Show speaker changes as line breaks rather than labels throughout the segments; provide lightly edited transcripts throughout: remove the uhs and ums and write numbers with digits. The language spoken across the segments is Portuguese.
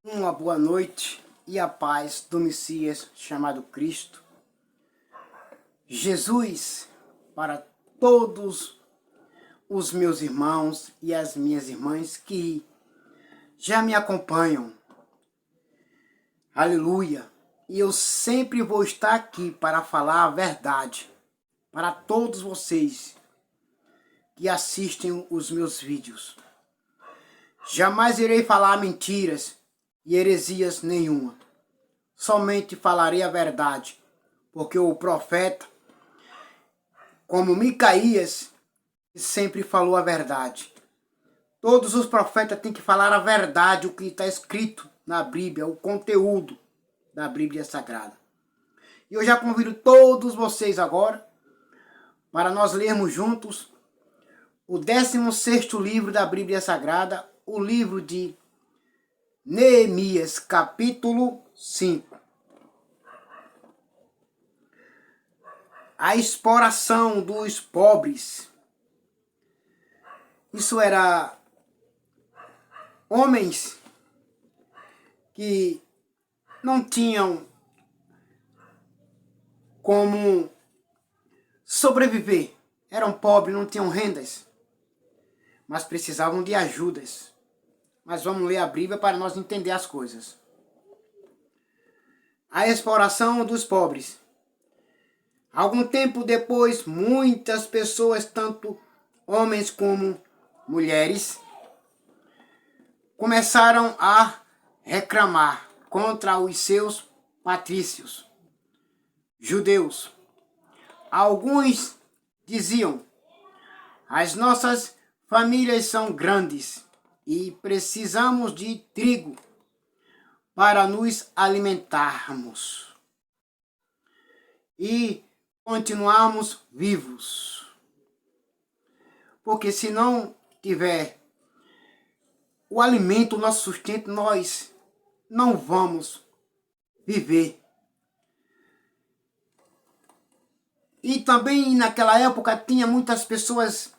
Uma boa noite e a paz do Messias chamado Cristo. Jesus, para todos os meus irmãos e as minhas irmãs que já me acompanham. Aleluia! E eu sempre vou estar aqui para falar a verdade para todos vocês que assistem os meus vídeos. Jamais irei falar mentiras e heresias nenhuma. Somente falarei a verdade, porque o profeta, como Micaías, sempre falou a verdade. Todos os profetas têm que falar a verdade, o que está escrito na Bíblia, o conteúdo da Bíblia Sagrada. E eu já convido todos vocês agora para nós lermos juntos o 16º livro da Bíblia Sagrada, o livro de Neemias, capítulo 5. A exploração dos pobres. Isso era homens que não tinham como sobreviver. Eram pobres, não tinham rendas, mas precisavam de ajudas. Mas vamos ler a Bíblia para nós entender as coisas. A exploração dos pobres. Algum tempo depois, muitas pessoas, tanto homens como mulheres, começaram a reclamar contra os seus patrícios, judeus. Alguns diziam: as nossas famílias são grandes e precisamos de trigo para nos alimentarmos e continuarmos vivos. Porque se não tiver o alimento, o nosso sustento, nós não vamos viver. E também naquela época tinha muitas pessoas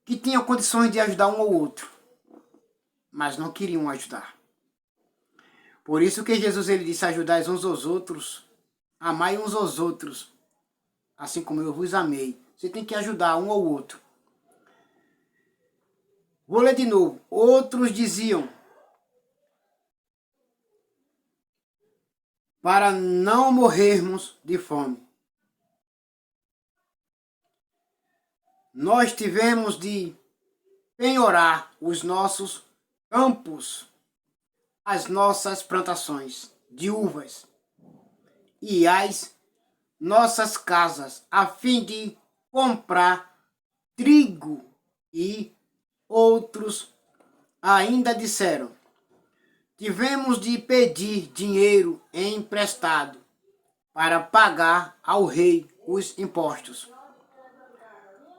que tinham condições de ajudar um ou outro, mas não queriam ajudar. Por isso que Jesus ele disse: ajudai uns aos outros, amai uns aos outros, assim como eu vos amei. Você tem que ajudar um ao outro. Vou ler de novo. Outros diziam: para não morrermos de fome, nós tivemos de penhorar os nossos campos, as nossas plantações de uvas e as nossas casas, a fim de comprar trigo. E outros ainda disseram: tivemos de pedir dinheiro emprestado para pagar ao rei os impostos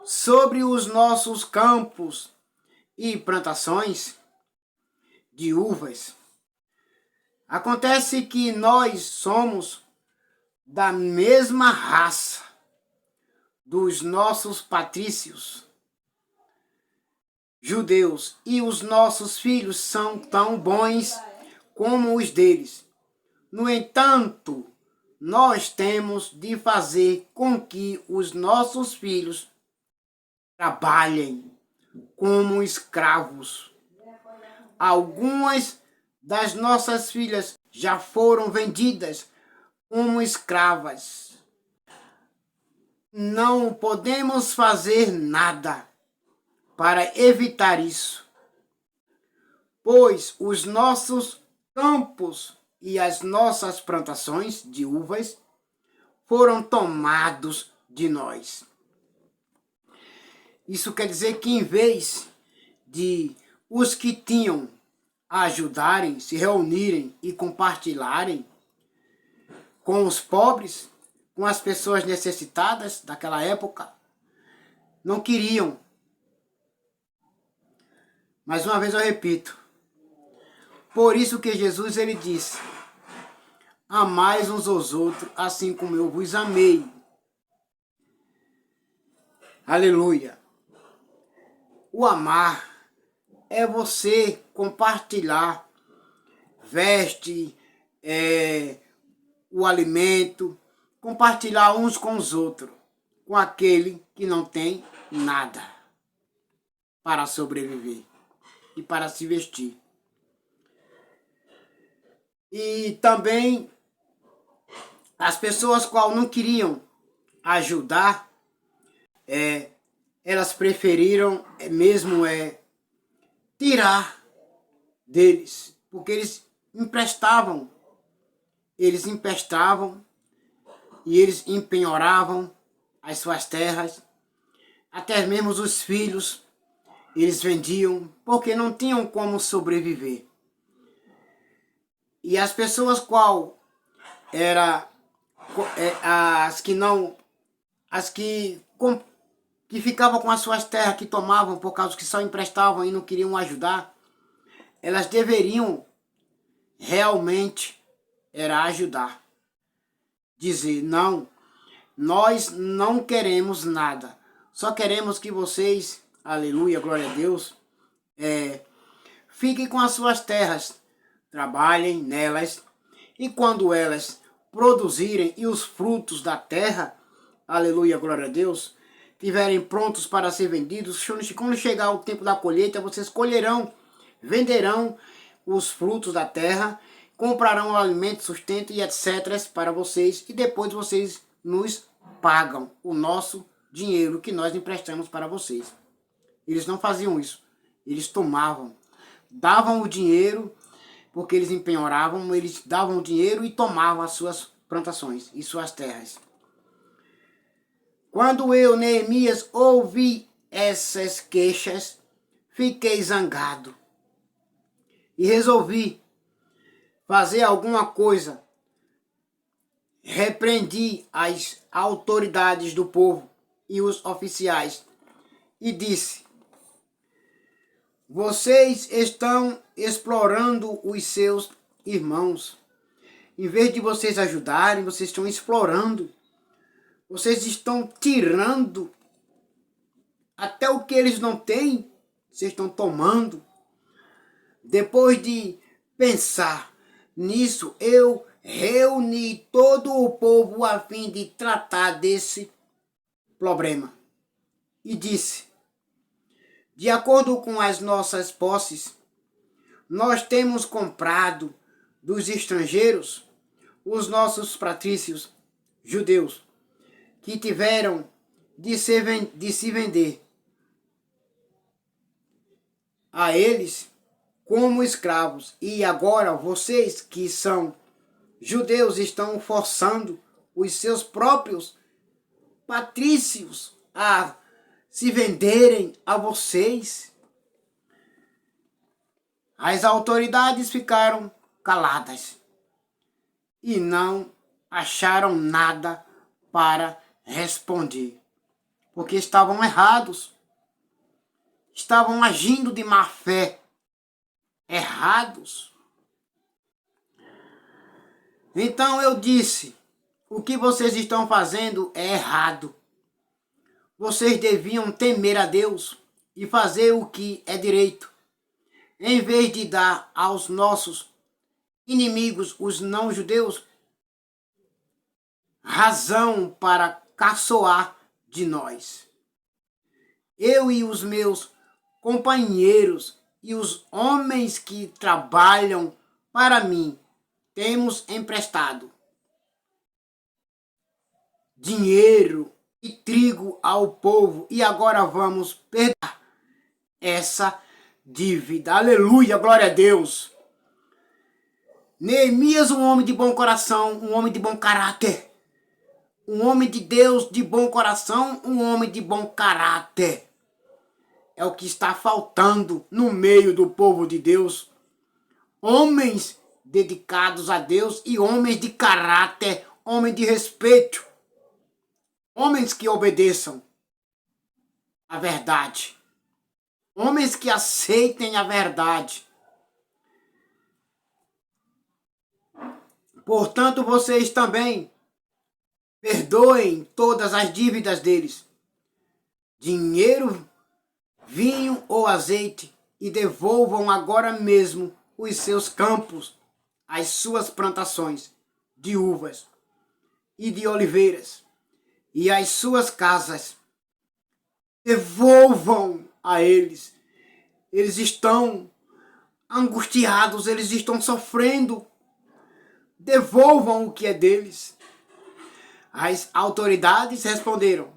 sobre os nossos campos e plantações de uvas. Acontece que nós somos da mesma raça dos nossos patrícios judeus, e os nossos filhos são tão bons como os deles. No entanto, nós temos de fazer com que os nossos filhos trabalhem como escravos. Algumas das nossas filhas já foram vendidas como escravas. Não podemos fazer nada para evitar isso, pois os nossos campos e as nossas plantações de uvas foram tomados de nós. Isso quer dizer que em vez de os que tinham ajudarem, se reunirem e compartilharem com os pobres, com as pessoas necessitadas daquela época, não queriam. Mais uma vez eu repito. Por isso que Jesus ele disse: amai uns aos outros, assim como eu vos amei. Aleluia. O amar é você compartilhar veste, o alimento, compartilhar uns com os outros, com aquele que não tem nada para sobreviver e para se vestir. E também as pessoas qual não queriam ajudar, elas preferiram mesmo tirar deles, porque eles emprestavam e eles empenhoravam as suas terras, até mesmo os filhos eles vendiam, porque não tinham como sobreviver. E as pessoas qual era que ficavam com as suas terras, que tomavam por causa que só emprestavam e não queriam ajudar, elas deveriam realmente ajudar. Dizer, não, nós não queremos nada, só queremos que vocês, aleluia, glória a Deus, fiquem com as suas terras, trabalhem nelas, e quando elas produzirem e os frutos da terra, aleluia, glória a Deus, estiverem prontos para ser vendidos, quando chegar o tempo da colheita, vocês colherão, venderão os frutos da terra, comprarão o alimento, sustento e etc. para vocês, e depois vocês nos pagam o nosso dinheiro que nós emprestamos para vocês. Eles não faziam isso, eles tomavam, davam o dinheiro, porque eles empenhoravam, eles davam o dinheiro e tomavam as suas plantações e suas terras. Quando eu, Neemias, ouvi essas queixas, fiquei zangado e resolvi fazer alguma coisa. Repreendi as autoridades do povo e os oficiais e disse: vocês estão explorando os seus irmãos. Em vez de vocês ajudarem, vocês estão explorando. Vocês estão tirando até o que eles não têm, vocês estão tomando. Depois de pensar nisso, eu reuni todo o povo a fim de tratar desse problema. E disse: de acordo com as nossas posses, nós temos comprado dos estrangeiros os nossos patrícios judeus, que tiveram de se vender a eles como escravos. E agora vocês que são judeus estão forçando os seus próprios patrícios a se venderem a vocês. As autoridades ficaram caladas e não acharam nada para responder, porque estavam errados, estavam agindo de má fé, errados. Então eu disse: o que vocês estão fazendo é errado. Vocês deviam temer a Deus e fazer o que é direito, em vez de dar aos nossos inimigos, os não-judeus, razão para caçoar de nós. Eu e os meus companheiros e os homens que trabalham para mim temos emprestado dinheiro e trigo ao povo e agora vamos perder essa dívida. Aleluia, glória a Deus. Neemias, um homem de bom coração, um homem de bom caráter, um homem de Deus de bom coração, um homem de bom caráter. É o que está faltando no meio do povo de Deus. Homens dedicados a Deus e homens de caráter, homens de respeito. Homens que obedeçam a verdade. Homens que aceitem a verdade. Portanto, vocês também perdoem todas as dívidas deles. Dinheiro, vinho ou azeite, e devolvam agora mesmo os seus campos as suas plantações de uvas e de oliveiras e as suas casas. Devolvam a eles. Eles estão angustiados, eles estão sofrendo. Devolvam o que é deles. As autoridades responderam: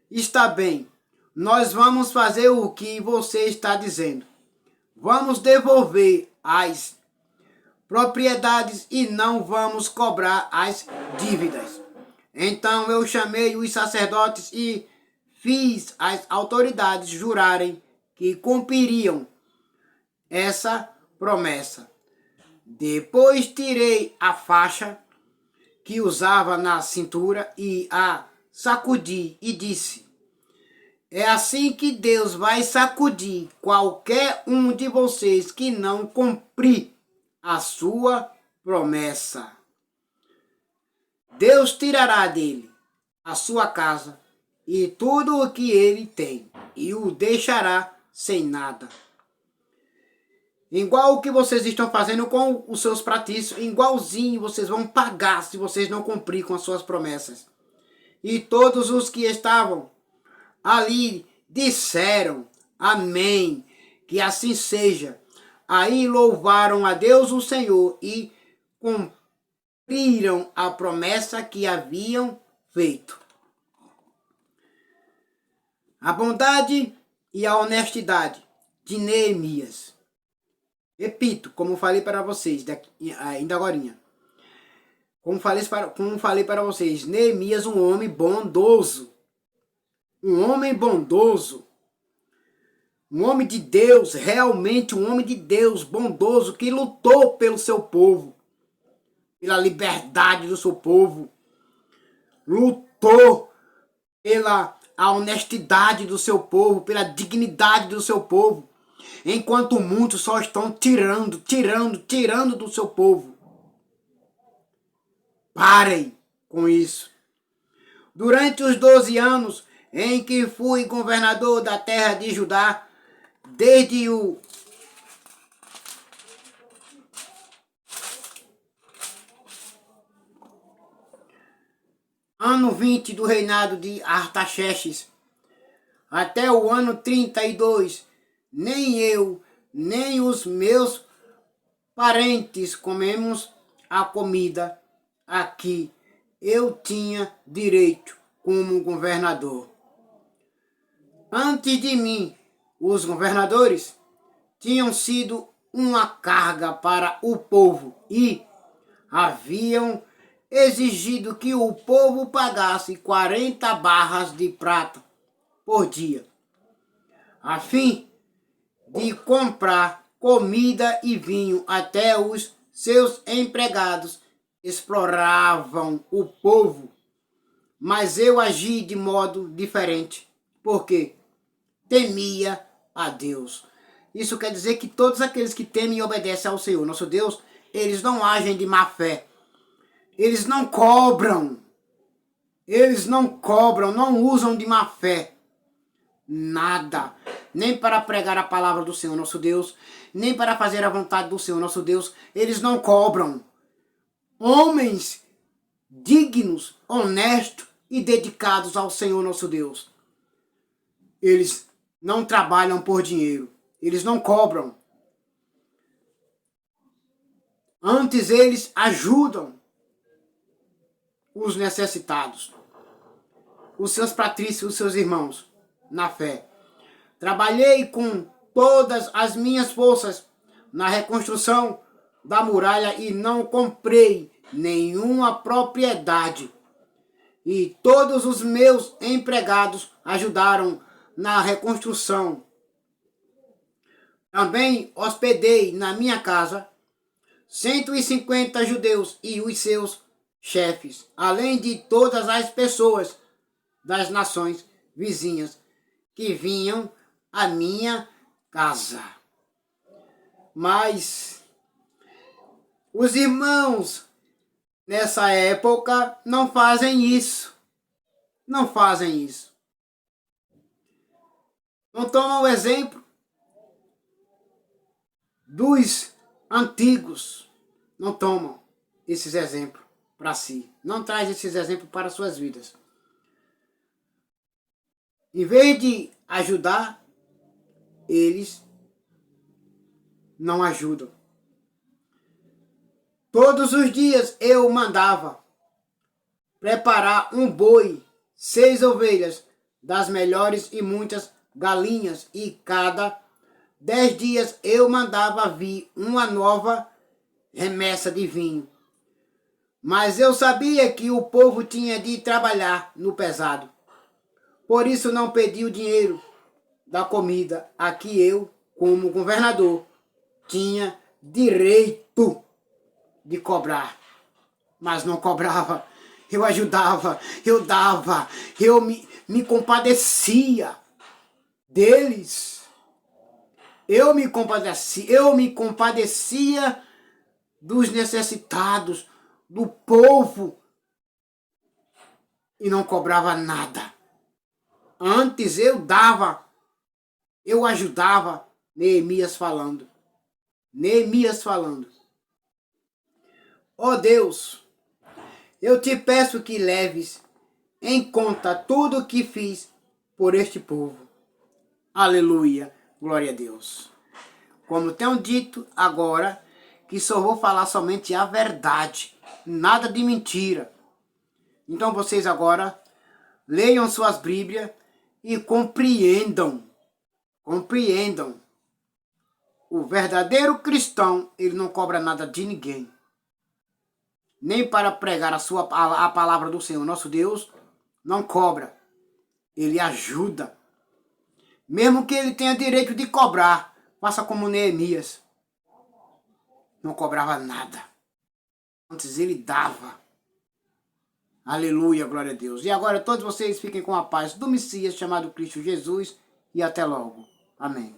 está bem, nós vamos fazer o que você está dizendo. Vamos devolver as propriedades e não vamos cobrar as dívidas. Então eu chamei os sacerdotes e fiz as autoridades jurarem que cumpririam essa promessa. Depois tirei a faixa que usava na cintura e a sacudi e disse: é assim que Deus vai sacudir qualquer um de vocês que não cumprir a sua promessa. Deus tirará dele a sua casa e tudo o que ele tem e o deixará sem nada. Igual o que vocês estão fazendo com os seus pratícios, igualzinho vocês vão pagar se vocês não cumprir com as suas promessas. E todos os que estavam ali disseram: amém, que assim seja. Aí louvaram a Deus o Senhor e cumpriram a promessa que haviam feito. A bondade e a honestidade de Neemias. Repito, como falei para vocês ainda agorinha. Como falei para vocês, Neemias, um homem bondoso. Um homem bondoso. Um homem de Deus, realmente um homem de Deus, bondoso, que lutou pelo seu povo. Pela liberdade do seu povo. Lutou pela a honestidade do seu povo, pela dignidade do seu povo. Enquanto muitos só estão tirando do seu povo. Parem com isso. Durante os 12 anos em que fui governador da terra de Judá, desde o ano 20 do reinado de Artaxerxes, até o ano 32, nem eu, nem os meus parentes comemos a comida a que eu tinha direito como governador. Antes de mim, os governadores tinham sido uma carga para o povo e haviam exigido que o povo pagasse 40 barras de prata por dia, a fim de comprar comida e vinho. Até os seus empregados exploravam o povo, mas eu agi de modo diferente, porque temia a Deus. Isso quer dizer que todos aqueles que temem e obedecem ao Senhor, nosso Deus, eles não agem de má fé. Eles não cobram. Eles não cobram, não usam de má fé. Nada. Nem para pregar a palavra do Senhor, nosso Deus, nem para fazer a vontade do Senhor, nosso Deus. Eles não cobram. Homens dignos, honestos e dedicados ao Senhor, nosso Deus. Eles não trabalham por dinheiro. Eles não cobram. Antes eles ajudam os necessitados, os seus patrícios, os seus irmãos, na fé. Trabalhei com todas as minhas forças na reconstrução da muralha e não comprei nenhuma propriedade. E todos os meus empregados ajudaram na reconstrução. Também hospedei na minha casa 150 judeus e os seus chefes, além de todas as pessoas das nações vizinhas que vinham à minha casa. Mas os irmãos nessa época não fazem isso. Não fazem isso. Não tomam o exemplo dos antigos, não tomam esses exemplos para si. Não traz esses exemplos para suas vidas. Em vez de ajudar, eles não ajudam. Todos os dias eu mandava preparar um boi, 6 ovelhas, das melhores e muitas galinhas, e cada 10 dias eu mandava vir uma nova remessa de vinho. Mas eu sabia que o povo tinha de trabalhar no pesado. Por isso não pedi o dinheiro da comida a que eu, como governador, tinha direito de cobrar. Mas não cobrava. Eu ajudava, eu dava, eu me compadecia deles. Eu me compadecia dos necessitados, do povo, e não cobrava nada. Antes eu dava, eu ajudava. Neemias falando. Neemias falando. Ó Deus, eu te peço que leves em conta tudo o que fiz por este povo. Aleluia, glória a Deus. Como tenho dito agora, que só vou falar somente a verdade, nada de mentira. Então vocês agora leiam suas Bíblias e compreendam. Compreendam. O verdadeiro cristão, ele não cobra nada de ninguém. Nem para pregar a palavra do Senhor, nosso Deus, não cobra. Ele ajuda. Mesmo que ele tenha direito de cobrar, faça como Neemias. Não cobrava nada. Antes ele dava. Aleluia, glória a Deus. E agora todos vocês fiquem com a paz do Messias chamado Cristo Jesus. E até logo. Amém.